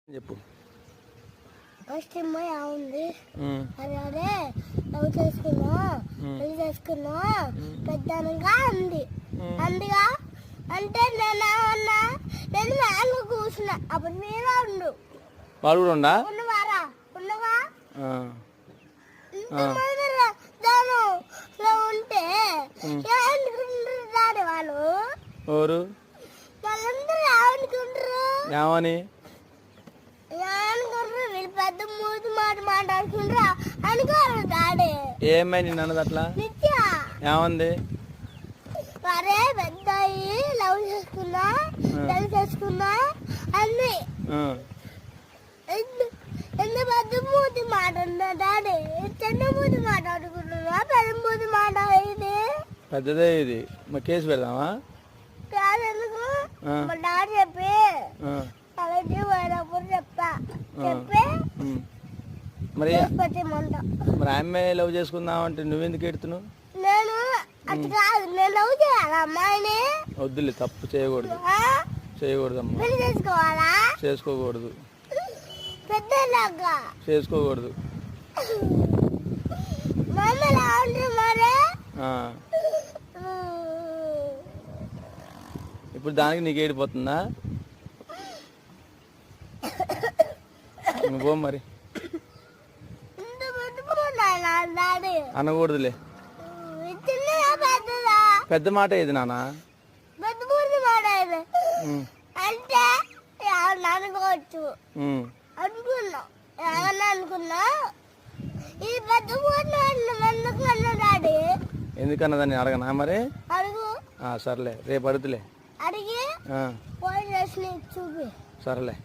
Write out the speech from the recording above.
చెప్పు. ఫస్ట్ ఉంది అదే లవ్ చేసుకున్నా పెళ్లి చేసుకున్నా పెద్దనగా అంది అందుగా అంటే నేను మ్యాంగో కూర్చున్నా అప్పుడు మీరు ఉండు వాడు కూడా ఉండా ఉన్నవారా ఉన్నవా ఉంటే రాడు వాళ్ళు ఎవరు వాళ్ళందరూ ఏమనుకుంటారు ఏమని పెద్ద మూతి మాట మాట్లాడుకుంటా అనుకోరు డాడీ ఏమై నిన్ను అన్నది అట్లా ఏమంది అరే పెద్ద లవ్ చేసుకున్నా పెళ్లి చేసుకున్నా అన్ని ఎంత పెద్ద మూతి మాట ఉందా డాడీ చిన్న మూతి మాట్లాడుకుంటున్నా పెద్ద మూతి మాట ఇది పెద్దదే ఇది మరి కేసు పెడదామా కాదు ఎందుకు మా డాడీ చెప్పి అలాంటి పోయినప్పుడు చెప్పి మరి మరి ఆమె లవ్ చేసుకుందాం అంటే నువ్వెందుకు ఎడుతున్నావు? నేను అటు కాదు నేను లవ్ చేయాలి అమ్మాయిని. వద్దులే, తప్పు చేయకూడదు చేయకూడదమ్మా. పెళ్లి చేసుకోవాలా? చేసుకోకూడదు, పెద్దలాగా చేసుకోకూడదు. మరి ఇప్పుడు దానికి నీకు ఏడిపోతుందా? నువ్వు మరి అనకూడదులే. పెద్ద మాట ఏది నాన్న? అంటే అనుకోవచ్చు అనుకున్నా ఈ పెద్ద డాడీ ఎందుకన్నదాన్ని అడగనా మరి? అడుగు. సర్లే, రేపు అడుగుతులే. అడిగి చూపి. సర్లే.